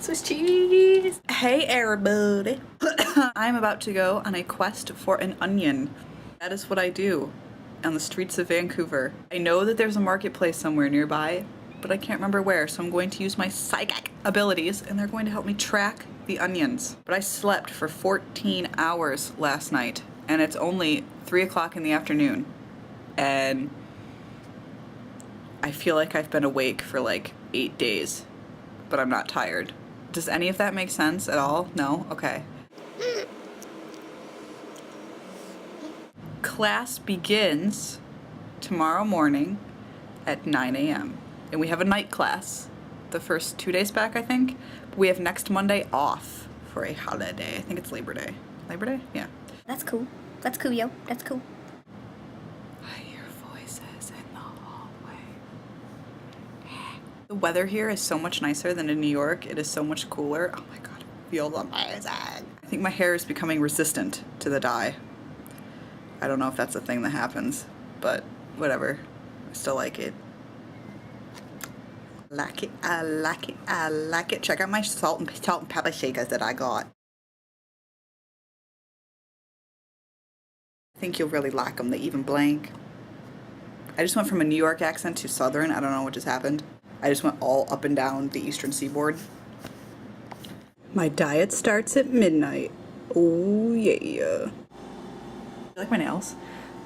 Swiss cheese. Hey everybody. I'm about to go on a quest for an onion. That is what I do on the streets of Vancouver. I know that there's a marketplace somewhere nearby, but I can't remember where, so I'm going to use my psychic abilities and they're going to help me track the onions. But I slept for 14 hours last night and it's only 3 o'clock in the afternoon and I feel like I've been awake for like 8 days, but I'm not tired. Does any of that make sense at all? No? Okay. Class begins tomorrow morning at 9 a.m. and we have a night class the first 2 days back, I think. We have next Monday off for a holiday. I think it's Labor Day. Labor Day? Yeah. That's cool. That's cool, yo. That's cool. I hear voices in the hallway. The weather here is so much nicer than in New York. It is so much cooler. Oh my god, it feels amazing. I think my hair is becoming resistant to the dye. I don't know if that's a thing that happens, but whatever. I still like it. Like it, I like it, I like it. Check out my salt and pepper shakers that I got. I think you'll really like them. They even blank. I just went from a New York accent to Southern. I don't know what just happened. I just went all up and down the Eastern Seaboard. My diet starts at midnight. Oh yeah. You like my nails?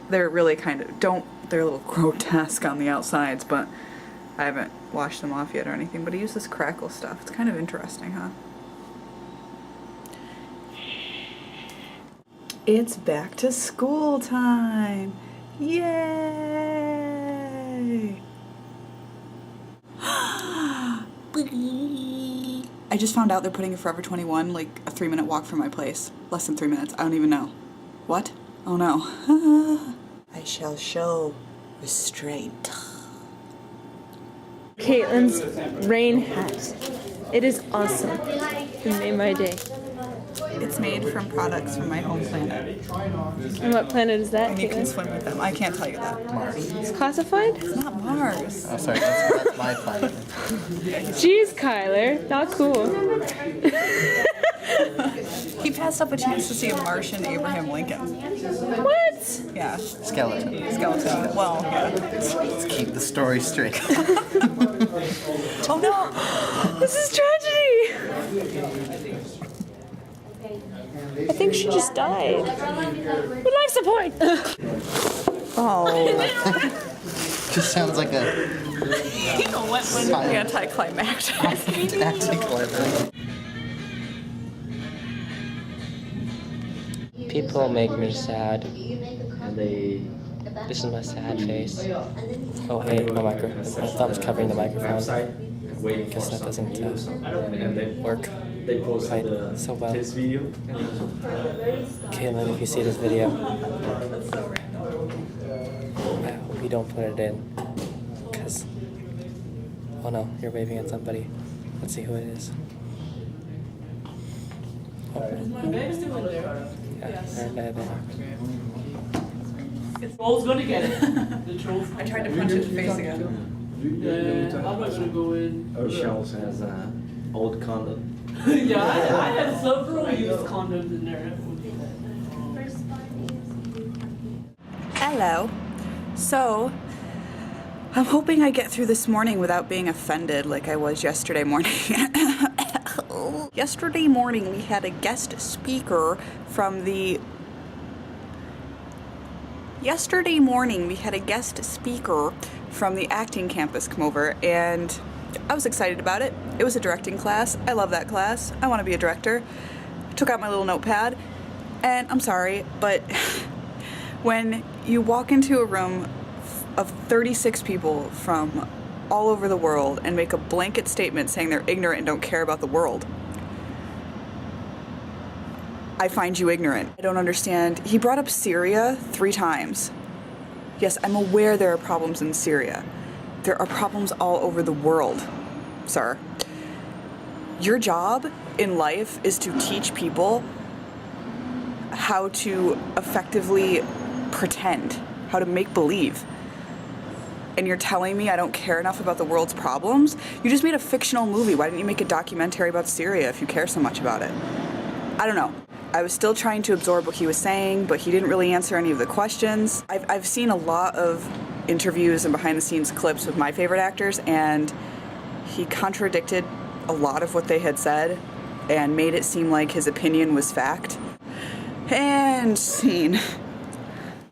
They're really kind of, they're a little grotesque on the outsides, but I haven't washed them off yet or anything, but I use this crackle stuff. It's kind of interesting, huh? It's back to school time. Yay! I just found out they're putting a Forever 21 like a 3-minute walk from my place. Less than 3 minutes. I don't even know. What? Oh no. I shall show restraint. Caitlin's rain hat. It is awesome. It made my day. It's made from products from my home planet. And what planet is that, And you can Caitlin? swim with them. I can't tell you that. Mars. It's classified? It's not Mars. Oh, sorry, that's my planet. Jeez, Kyler. Not cool. He passed up a chance to see a Martian Abraham Lincoln. What? Yeah. Skeleton. Skeleton. Well, yeah. Let's keep the story straight. Oh no! This is tragedy. I think she just died. With life support. Oh. Just sounds like a You know what? Anticlimactic. anticlimax. People make me sad. This is my sad face. Oh hey, my thumb's covering the microphone. Guess that doesn't work quite so well. Caitlin, if you see this video, I hope you don't put it in. Cause, oh no, you're waving at somebody. Let's see who it is. Oh. Yeah, they're there. Troll's gonna get it. The troll's I tried to punch it in the face again. I'm not gonna go in. Shells has old condom. Yeah, I had several used condoms in there. Hello. So, I'm hoping I get through this morning without being offended like I was yesterday morning. Yesterday morning we had a guest speaker from the... Yesterday morning we had a guest speaker from the acting campus come over and I was excited about it. It was a directing class. I love that class. I want to be a director. I took out my little notepad and I'm sorry, but when you walk into a room of 36 people from all over the world and make a blanket statement saying they're ignorant and don't care about the world, I find you ignorant. I don't understand. He brought up Syria 3 times. Yes, I'm aware there are problems in Syria. There are problems all over the world, sir. Your job in life is to teach people how to effectively pretend, how to make believe. and you're telling me I don't care enough about the world's problems? You just made a fictional movie. Why didn't you make a documentary about Syria if you care so much about it? I don't know. I was still trying to absorb what he was saying, but he didn't really answer any of the questions. I've seen a lot of interviews and behind the scenes clips with my favorite actors, and he contradicted a lot of what they had said and made it seem like his opinion was fact. And scene.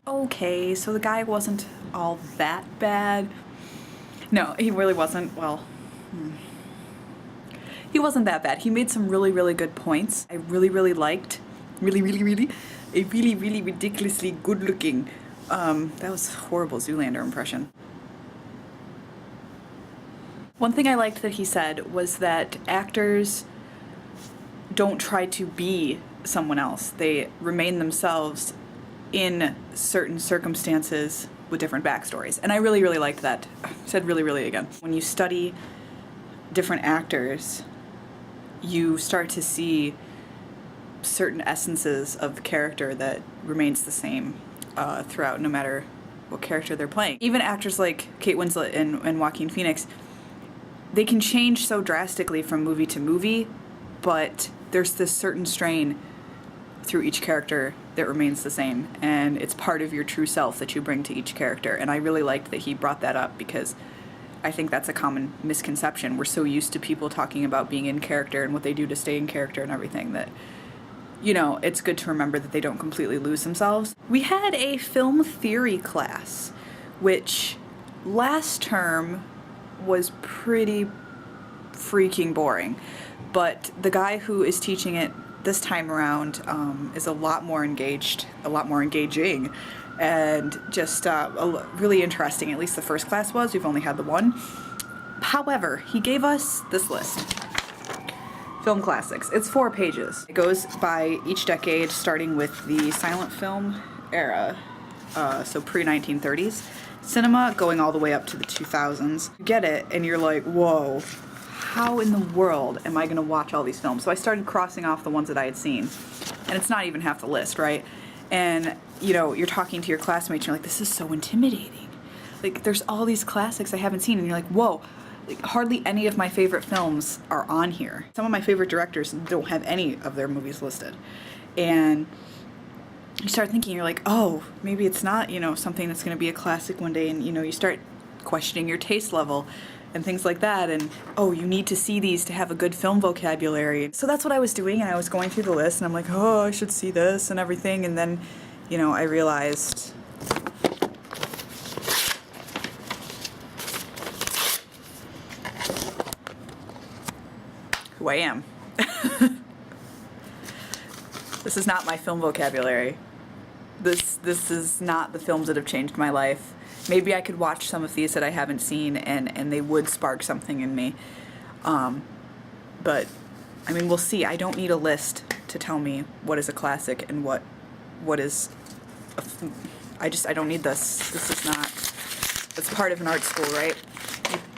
Okay, so the guy wasn't all that bad. No, he really wasn't. Well, he wasn't that bad. He made some really, really good points. I really, really liked. A really, really ridiculously good looking. That was a horrible Zoolander impression. One thing I liked that he said was that actors don't try to be someone else. They remain themselves in certain circumstances with different backstories. And I really, really liked that. I said really, really again. When you study different actors, you start to see certain essences of the character that remains the same throughout, no matter what character they're playing. Even actors like Kate Winslet and Joaquin Phoenix, they can change so drastically from movie to movie, but there's this certain strain through each character that remains the same, and it's part of your true self that you bring to each character. And I really liked that he brought that up, because I think that's a common misconception. We're so used to people talking about being in character and what they do to stay in character and everything that, you know, it's good to remember that they don't completely lose themselves. We had a film theory class, which last term was pretty freaking boring, but the guy who is teaching it this time around is a lot more engaged, a lot more engaging, and just really interesting. At least the first class was. We've only had the one. However, he gave us this list. Film classics. It's 4 pages. It goes by each decade, starting with the silent film era, so pre-1930s. Cinema going all the way up to the 2000s. You get it, and you're like, whoa, how in the world am I going to watch all these films? So I started crossing off the ones that I had seen. And it's not even half the list, right? And, you know, you're talking to your classmates, and you're like, this is so intimidating. Like, there's all these classics I haven't seen, and you're like, whoa. Like, hardly any of my favorite films are on here. Some of my favorite directors don't have any of their movies listed. And you start thinking, you're like, oh, maybe it's not, you know, something that's going to be a classic one day. And, you know, you start questioning your taste level and things like that. And, oh, you need to see these to have a good film vocabulary. So that's what I was doing, and I was going through the list, and I'm like, oh, I should see this and everything. And then, you know, I realized who I am. This is not my film vocabulary. This is not the films that have changed my life. Maybe I could watch some of these that I haven't seen, and they would spark something in me. But, I mean, we'll see. I don't need a list to tell me what is a classic and what is I don't need this. This is not, it's part of an art school, right?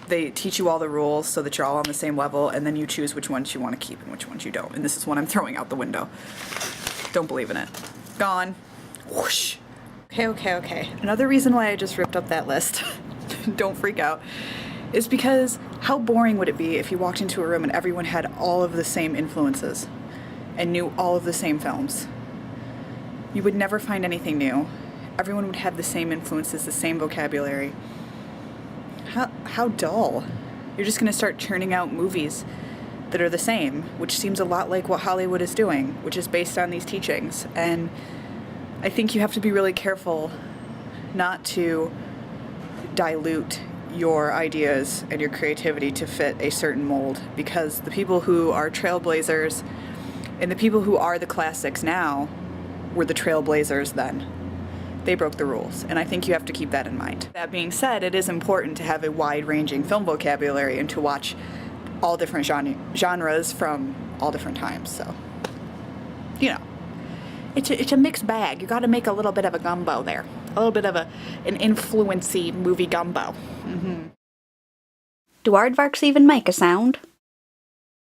They teach you all the rules so that you're all on the same level, and then you choose which ones you want to keep and which ones you don't. And this is one I'm throwing out the window. Don't believe in it. Gone. Whoosh. Okay. Another reason why I just ripped up that list, don't freak out, is because how boring would it be if you walked into a room and everyone had all of the same influences and knew all of the same films? You would never find anything new. Everyone would have the same influences, the same vocabulary. How dull. You're just going to start churning out movies that are the same, which seems a lot like what Hollywood is doing, which is based on these teachings. And I think you have to be really careful not to dilute your ideas and your creativity to fit a certain mold, because the people who are trailblazers and the people who are the classics now were the trailblazers then. They broke the rules, and I think you have to keep that in mind. That being said, it is important to have a wide-ranging film vocabulary and to watch all different genres from all different times, so, you know. It's a mixed bag. You got to make a little bit of a gumbo there. A little bit of an influency movie gumbo. Mm-hmm. Do aardvarks even make a sound?